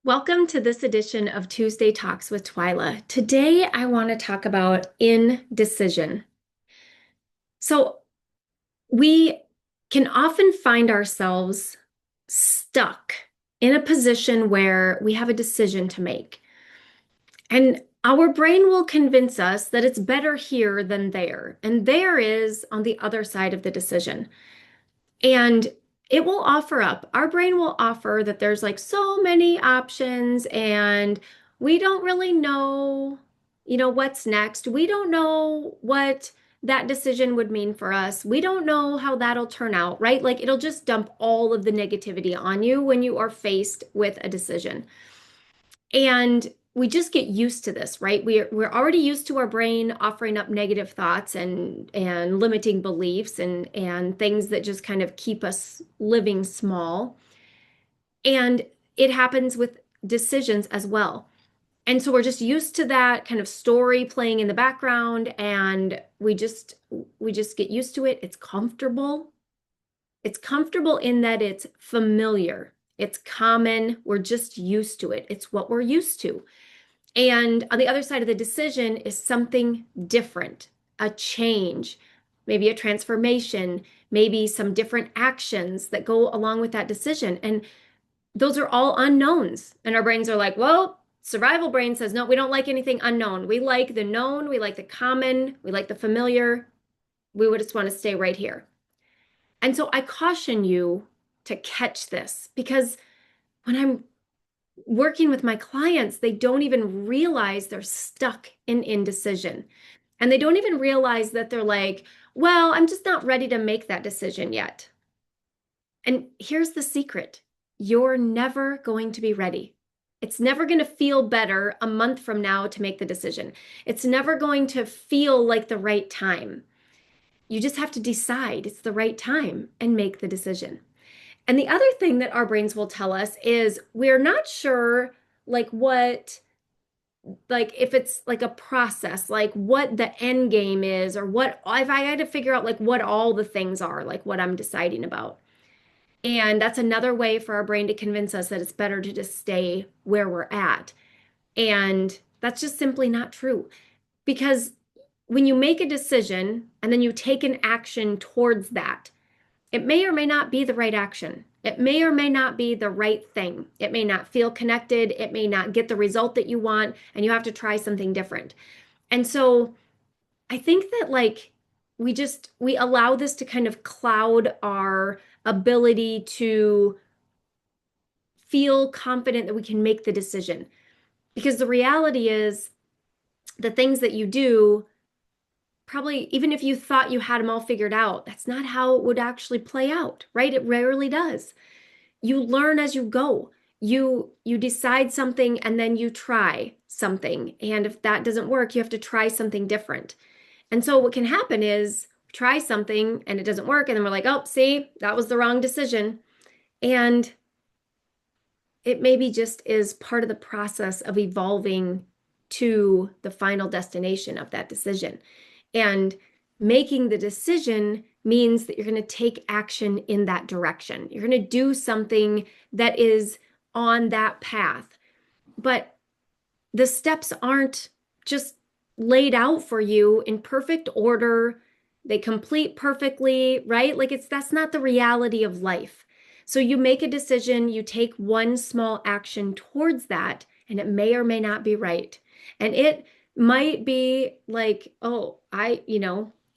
Welcome to this edition of Tuesday Talks with Twyla. Today, I want to talk about indecision. So, we can often find ourselves stuck in a position where we have a decision to make. And our brain will convince us that it's better here than there. And there is on the other side of the decision. And it will offer up, our brain will offer that there's like so many options and we don't really know, what's next. We don't know what that decision would mean for us. We don't know how that'll turn out, right? Like it'll just dump all of the negativity on you when you are faced with a decision. And we just get used to this, right? We're already used to our brain offering up negative thoughts and limiting beliefs and things that just kind of keep us living small. And it happens with decisions as well. And so we're just used to that kind of story playing in the background and we just get used to it. It's comfortable. It's comfortable in that it's familiar. It's common. We're just used to it. It's what we're used to. And on the other side of the decision is something different, a change, maybe a transformation, maybe some different actions that go along with that decision. And those are all unknowns. And our brains are like, well, survival brain says, no, we don't like anything unknown. We like the known, we like the common, we like the familiar. We would just want to stay right here. And so I caution you to catch this because when I'm working with my clients, they don't even realize they're stuck in indecision. And they don't even realize that they're like, well, I'm just not ready to make that decision yet. And here's the secret. You're never going to be ready. It's never going to feel better a month from now to make the decision. It's never going to feel like the right time. You just have to decide it's the right time and make the decision. And the other thing that our brains will tell us is we're not sure like what like if it's like a process, like what the end game is or what if I had to figure out like what all the things are, like what I'm deciding about. And that's another way for our brain to convince us that it's better to just stay where we're at. And that's just simply not true because when you make a decision and then you take an action towards that, it may or may not be the right action. It may or may not be the right thing. It may not feel connected. It may not get the result that you want, and you have to try something different. And so I think that like we allow this to kind of cloud our ability to feel confident that we can make the decision. Because the reality is the things that you do probably even if you thought you had them all figured out, that's not how it would actually play out, right? It rarely does. You learn as you go. You decide something and then you try something. And if that doesn't work, you have to try something different. And so what can happen is try something and it doesn't work and then we're like, "Oh, see, that was the wrong decision." And it maybe just is part of the process of evolving to the final destination of that decision. And making the decision means that you're going to take action in that direction. You're going to do something that is on that path. But the steps aren't just laid out for you in perfect order. They complete perfectly, right? Like that's not the reality of life. So you make a decision, you take one small action towards that, and it may or may not be right. And it might be like, oh,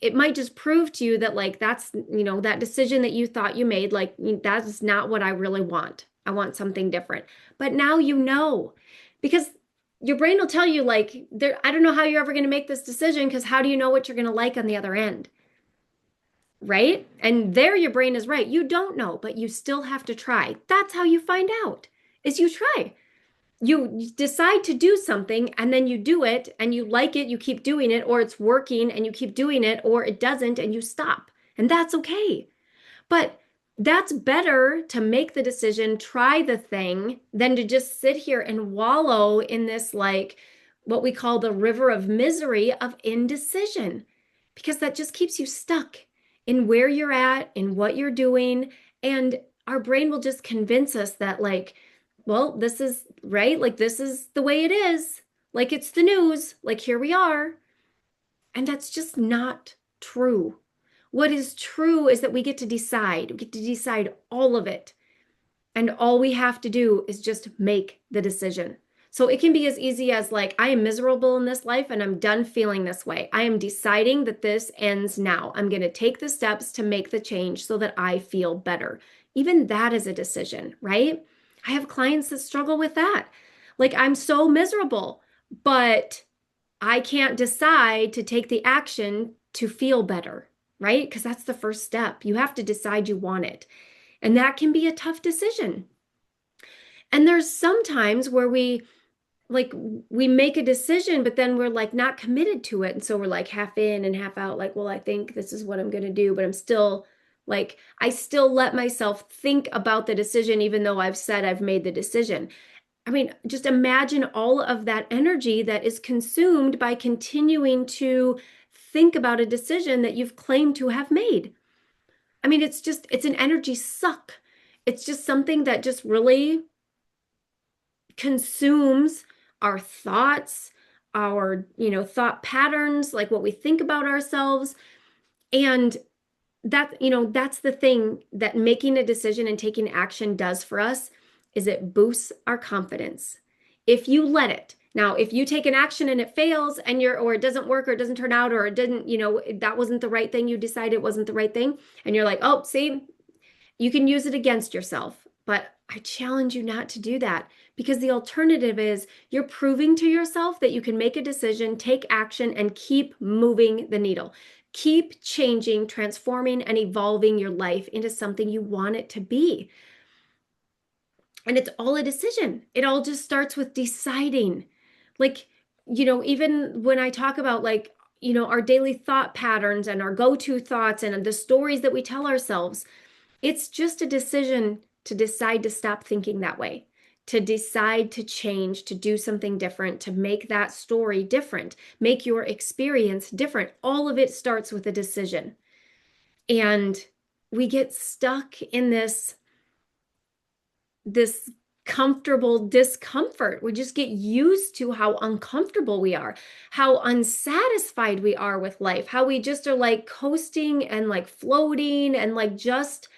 it might just prove to you that like that's, that decision that you thought you made, like that's not what I really want. I want something different. But now you know, because your brain will tell you like, I don't know how you're ever going to make this decision because how do you know what you're going to like on the other end? Right? And there your brain is right. You don't know, but you still have to try. That's how you find out, is you try. You decide to do something and then you do it and you like it, you keep doing it, or it's working and you keep doing it, or it doesn't and you stop. And that's okay. But that's better to make the decision, try the thing, than to just sit here and wallow in this, like what we call the river of misery of indecision, because that just keeps you stuck in where you're at, in what you're doing. And our brain will just convince us that, like, well, this is right. Like, this is the way it is. Like, it's the news. Like, here we are. And that's just not true. What is true is that we get to decide. We get to decide all of it. And all we have to do is just make the decision. So it can be as easy as like, I am miserable in this life and I'm done feeling this way. I am deciding that this ends now. I'm going to take the steps to make the change so that I feel better. Even that is a decision, right? I have clients that struggle with that. Like, I'm so miserable, but I can't decide to take the action to feel better, right? Because that's the first step. You have to decide you want it. And that can be a tough decision. And there's sometimes where like we make a decision, but then we're like not committed to it. And so we're like half in and half out, like, well, I think this is what I'm going to do, but I'm still like, I still let myself think about the decision, even though I've said I've made the decision. I mean, just imagine all of that energy that is consumed by continuing to think about a decision that you've claimed to have made. I mean, it's an energy suck. It's just something that just really consumes our thoughts, our, thought patterns, like what we think about ourselves. And that's the thing that making a decision and taking action does for us is it boosts our confidence. If you let it. Now, if you take an action and it fails and or it doesn't work or it doesn't turn out or it didn't, that wasn't the right thing, you decided it wasn't the right thing, and you're like, "Oh, see, you can use it against yourself." But I challenge you not to do that because the alternative is you're proving to yourself that you can make a decision, take action, and keep moving the needle. Keep changing, transforming, and evolving your life into something you want it to be. And it's all a decision. It all just starts with deciding. Like, even when I talk about like, our daily thought patterns and our go-to thoughts and the stories that we tell ourselves, it's just a decision to decide to stop thinking that way, to decide to change, to do something different, to make that story different, make your experience different. All of it starts with a decision. And we get stuck in this comfortable discomfort. We just get used to how uncomfortable we are, how unsatisfied we are with life, how we just are like coasting and like floating and like just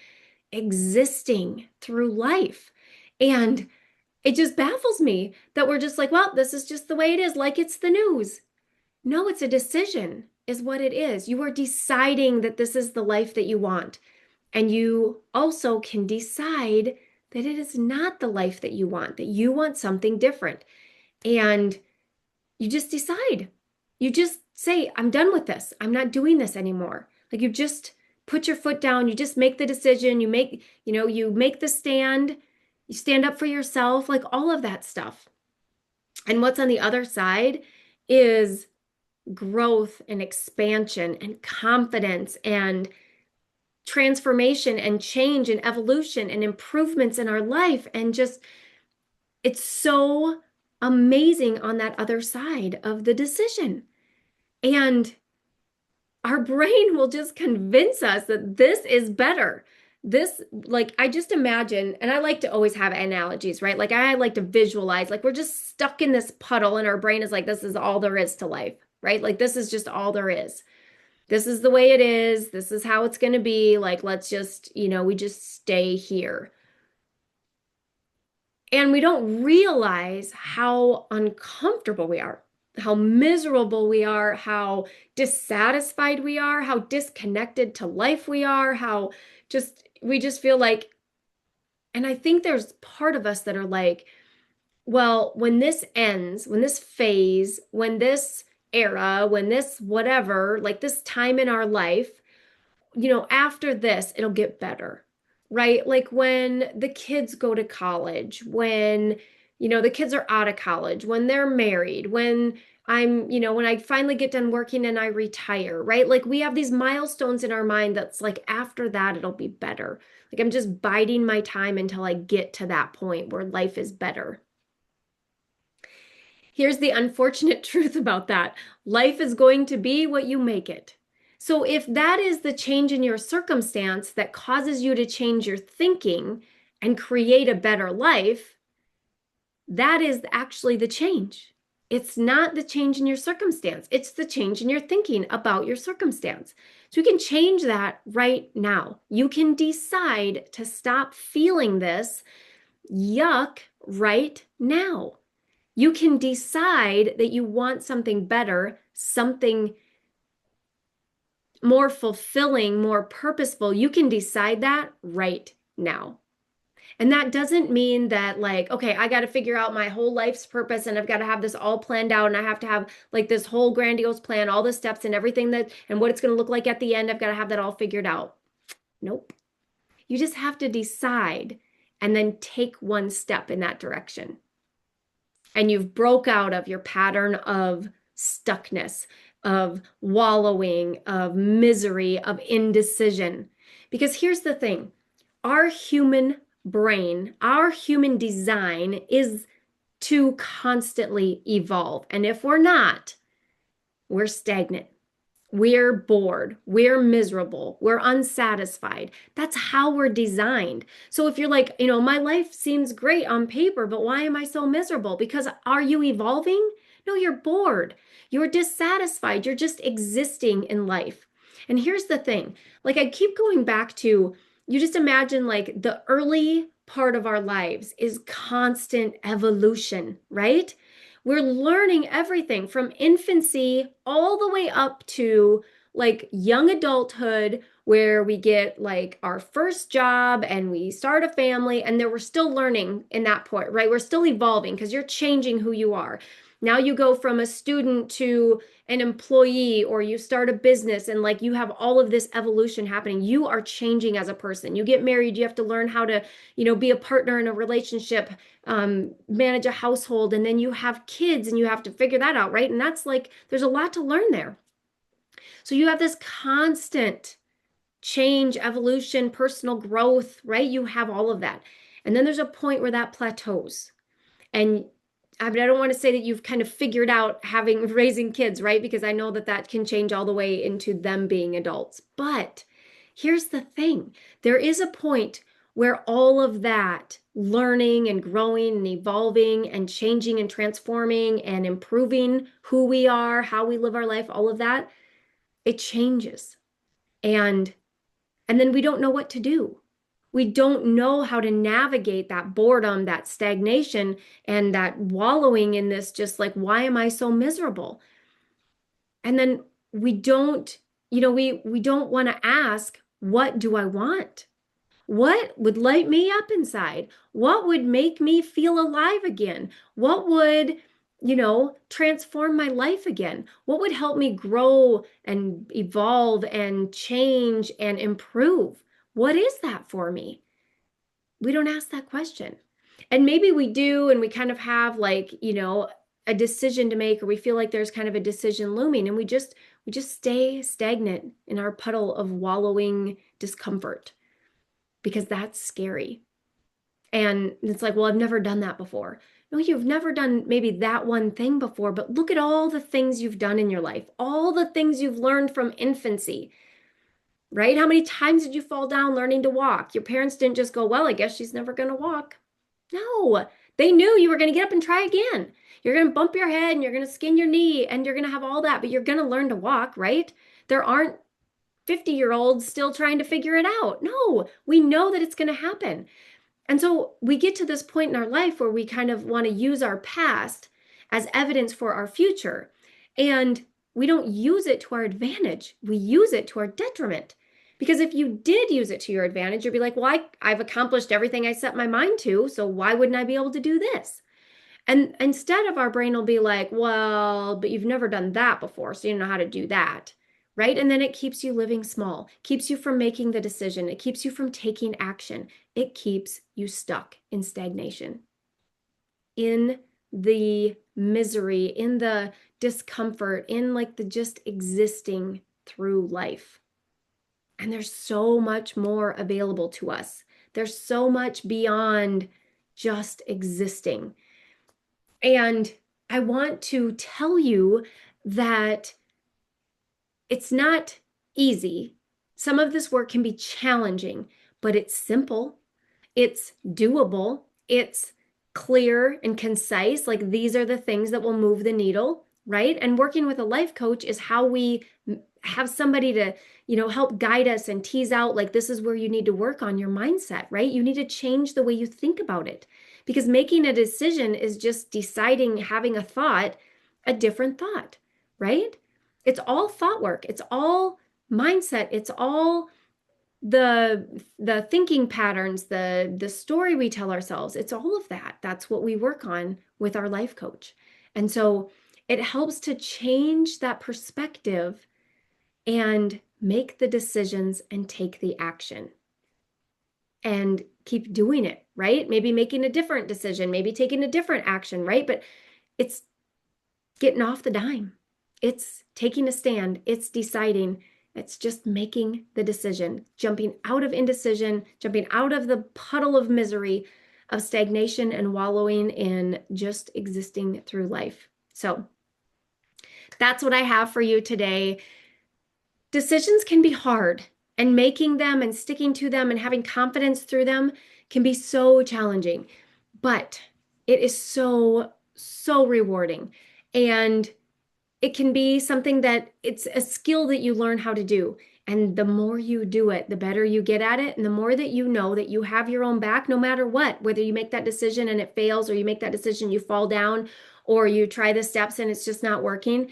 existing through life. And it just baffles me that we're just like, well, this is just the way it is, like it's the news. No, it's a decision, is what it is. You are deciding that this is the life that you want. And you also can decide that it is not the life that you want, that you want something different. And you just decide. You just say, I'm done with this. I'm not doing this anymore. Like you just put your foot down, you just make the decision, you make the stand, you stand up for yourself, like all of that stuff. And what's on the other side is growth and expansion and confidence and transformation and change and evolution and improvements in our life. And just, it's so amazing on that other side of the decision. And our brain will just convince us that this is better. This, like, I just imagine, and I like to always have analogies, right? Like, I like to visualize, like, we're just stuck in this puddle, and our brain is like, this is all there is to life, right? Like, this is just all there is. This is the way it is. This is how it's going to be. Like, let's just, we just stay here. And we don't realize how uncomfortable we are, how miserable we are, how dissatisfied we are, how disconnected to life we are, how we just feel like, and I think there's part of us that are like, well, when this ends, when this phase, when this era, when this whatever, like this time in our life, after this, it'll get better, right? Like when the kids go to college, when, the kids are out of college, when they're married, when when I finally get done working and I retire, right? Like we have these milestones in our mind that's like after that, it'll be better. Like I'm just biding my time until I get to that point where life is better. Here's the unfortunate truth about that. Life is going to be what you make it. So if that is the change in your circumstance that causes you to change your thinking and create a better life, That is actually the change. It's not the change in your circumstance. It's the change in your thinking about your circumstance. So you can change that right now. You can decide to stop feeling this yuck right now. You can decide that you want something better, something more fulfilling, more purposeful. You can decide that right now. And that doesn't mean that, like, okay, I got to figure out my whole life's purpose and I've got to have this all planned out and I have to have like this whole grandiose plan, all the steps and everything that and what it's going to look like at the end. I've got to have that all figured out. Nope. You just have to decide and then take one step in that direction. And you've broke out of your pattern of stuckness, of wallowing, of misery, of indecision. Because here's the thing, our human brain, our human design is to constantly evolve. And if we're not, we're stagnant. We're bored. We're miserable. We're unsatisfied. That's how we're designed. So if you're like, my life seems great on paper, but why am I so miserable? Because are you evolving? No, you're bored. You're dissatisfied. You're just existing in life. And here's the thing, like I keep going back to, you just imagine like the early part of our lives is constant evolution, right? We're learning everything from infancy all the way up to like young adulthood, where we get like our first job and we start a family, and then we're still learning in that point, right? We're still evolving because you're changing who you are. Now you go from a student to an employee, or you start a business, and like you have all of this evolution happening. You are changing as a person. You get married, you have to learn how to, be a partner in a relationship, manage a household, and then you have kids and you have to figure that out, right? And that's like, there's a lot to learn there. So you have this constant change, evolution, personal growth, right? You have all of that. And then there's a point where that plateaus. And I mean, I don't want to say that you've kind of figured out having raising kids, right? Because I know that that can change all the way into them being adults. But here's the thing, there is a point where all of that learning and growing and evolving and changing and transforming and improving who we are, how we live our life, all of that, it changes. And then we don't know what to do. We don't know how to navigate that boredom, that stagnation, and that wallowing in this, just like, why am I so miserable? And then we don't, we don't want to ask, what do I want? What would light me up inside? What would make me feel alive again? What would, transform my life again? What would help me grow and evolve and change and improve? What is that for me? We don't ask that question. And maybe we do, and we kind of have like, a decision to make, or we feel like there's kind of a decision looming, and we just stay stagnant in our puddle of wallowing discomfort, because that's scary. And it's like, well, I've never done that before. No, you've never done maybe that one thing before, but look at all the things you've done in your life, all the things you've learned from infancy, right? How many times did you fall down learning to walk? Your parents didn't just go, well, I guess she's never going to walk. No, they knew you were going to get up and try again. You're going to bump your head and you're going to skin your knee and you're going to have all that, but you're going to learn to walk, right? There aren't 50-year-olds still trying to figure it out. No, we know that it's going to happen. And so we get to this point in our life where we kind of want to use our past as evidence for our future. And we don't use it to our advantage. We use it to our detriment. Because if you did use it to your advantage, you'd be like, well, I've accomplished everything I set my mind to, so why wouldn't I be able to do this? And instead of, our brain will be like, well, but you've never done that before, so you don't know how to do that. Right? And then it keeps you living small, keeps you from making the decision. It keeps you from taking action. It keeps you stuck in stagnation, in the misery, in the discomfort, in like the just existing through life. And there's so much more available to us. There's so much beyond just existing. And I want to tell you that it's not easy. Some of this work can be challenging, but it's simple. It's doable. It's clear and concise, like these are the things that will move the needle, right? And working with a life coach is how we have somebody to, help guide us and tease out, like, this is where you need to work on your mindset, right? You need to change the way you think about it because making a decision is just deciding, having a thought, a different thought, right? It's all thought work. It's all mindset. It's all the thinking patterns, the story we tell ourselves. It's all of that. That's what we work on with our life coach. And so it helps to change that perspective and make the decisions and take the action and keep doing it, right? Maybe making a different decision, maybe taking a different action, right? But it's getting off the dime. It's taking a stand. It's deciding. It's just making the decision, jumping out of indecision, jumping out of the puddle of misery, of stagnation and wallowing in just existing through life. So that's what I have for you today. Decisions can be hard, and making them and sticking to them and having confidence through them can be so challenging, but it is so, so rewarding. And it can be something that it's a skill that you learn how to do. And the more you do it, the better you get at it. And the more that you know that you have your own back, no matter what, whether you make that decision and it fails, or you make that decision, you fall down, or you try the steps and it's just not working.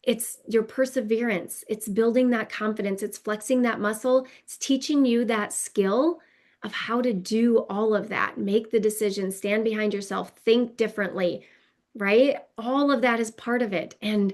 It's your perseverance. It's building that confidence. It's flexing that muscle. It's teaching you that skill of how to do all of that. Make the decision, stand behind yourself, think differently, right? All of that is part of it. And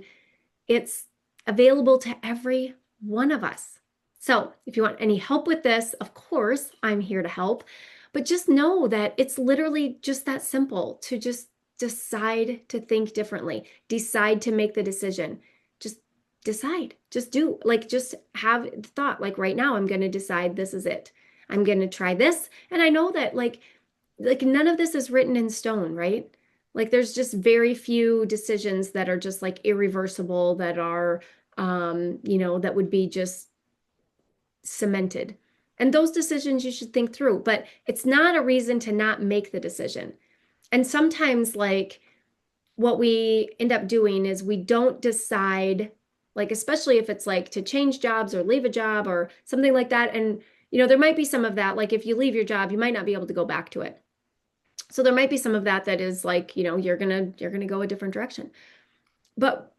it's available to every one of us. So if you want any help with this, of course, I'm here to help. But just know that it's literally just that simple to just decide to think differently, decide to make the decision. Just decide, just do, like, just have the thought, like right now, I'm going to decide this is it. I'm going to try this. And I know that like none of this is written in stone, right? Like there's just very few decisions that are just like irreversible, that are, that would be just cemented. And those decisions you should think through, but it's not a reason to not make the decision. And sometimes, like, what we end up doing is we don't decide, like, especially if it's like to change jobs or leave a job or something like that. And, there might be some of that, like if you leave your job, you might not be able to go back to it. So there might be some of that is like, you're going to go a different direction. But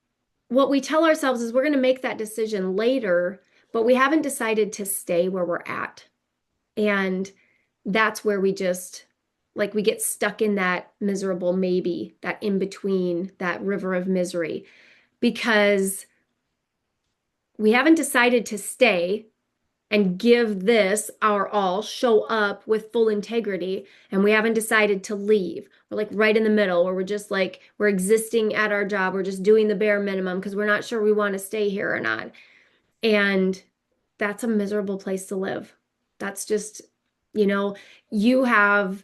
what we tell ourselves is we're going to make that decision later, but we haven't decided to stay where we're at. And that's where we just, like, we get stuck in that miserable maybe, that in between, that river of misery, because we haven't decided to stay and give this our all, show up with full integrity, and we haven't decided to leave. We're like right in the middle, where we're just like, we're existing at our job, we're just doing the bare minimum because we're not sure we want to stay here or not. And that's a miserable place to live. That's just, you have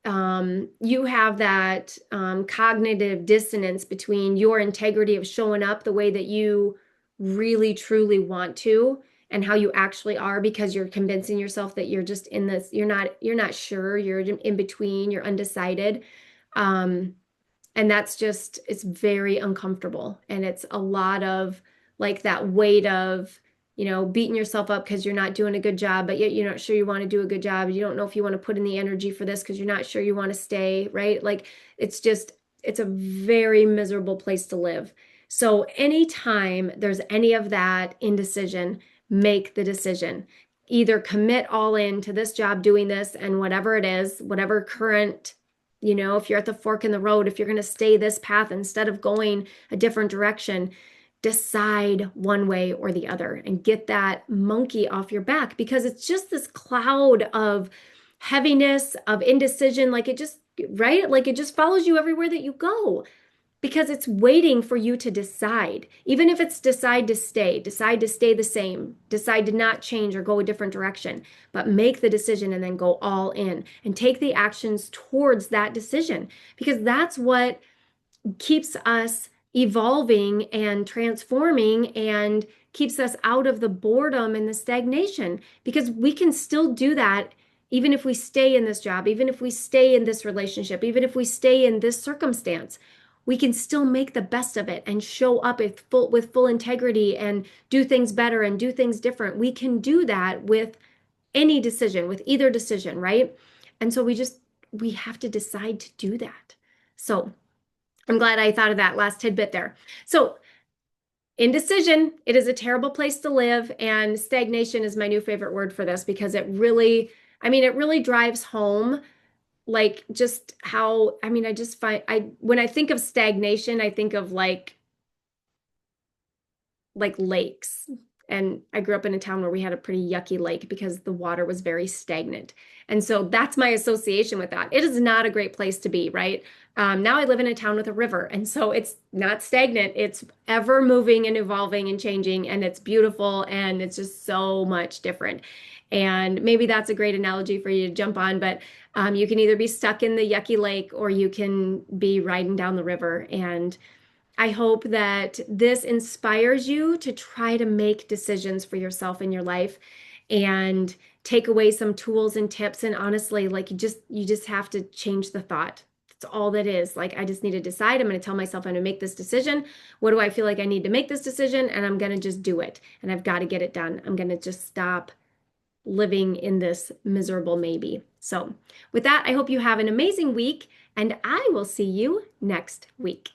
that cognitive dissonance between your integrity of showing up the way that you really truly want to and how you actually are, because you're convincing yourself that you're just in this, you're not sure, you're in between, you're undecided. And that's just, it's very uncomfortable. And it's a lot of like that weight of, beating yourself up because you're not doing a good job, but yet you're not sure you want to do a good job. You don't know if you want to put in the energy for this because you're not sure you want to stay, right? Like it's a very miserable place to live. So anytime there's any of that indecision, make the decision. Either commit all in to this job, doing this, and whatever it is, whatever current, if you're at the fork in the road, if you're going to stay this path instead of going a different direction, decide one way or the other and get that monkey off your back, because it's just this cloud of heaviness, of indecision. Like it just, right? Like it just follows you everywhere that you go, because it's waiting for you to decide. Even if it's decide to stay the same, decide to not change or go a different direction, but make the decision and then go all in and take the actions towards that decision, because that's what keeps us evolving and transforming and keeps us out of the boredom and the stagnation, because we can still do that even if we stay in this job, even if we stay in this relationship, even if we stay in this circumstance, we can still make the best of it and show up with full integrity and do things better and do things different. We can do that with any decision, with either decision, right? And so we have to decide to do that. So I'm glad I thought of that last tidbit there. So indecision, it is a terrible place to live, and stagnation is my new favorite word for this because it really drives home like just how, I just find when I think of stagnation, I think of like lakes. And I grew up in a town where we had a pretty yucky lake because the water was very stagnant. And so that's my association with that. It is not a great place to be, right? Now I live in a town with a river, and so it's not stagnant. It's ever moving and evolving and changing, and it's beautiful, and it's just so much different. And maybe that's a great analogy for you to jump on, but you can either be stuck in the yucky lake or you can be riding down the river. And I hope that this inspires you to try to make decisions for yourself in your life and take away some tools and tips. And honestly, like you just have to change the thought. That's all that is. Like, I just need to decide. I'm going to tell myself I'm going to make this decision. What do I feel like I need to make this decision? And I'm going to just do it. And I've got to get it done. I'm going to just stop living in this miserable maybe. So with that, I hope you have an amazing week, and I will see you next week.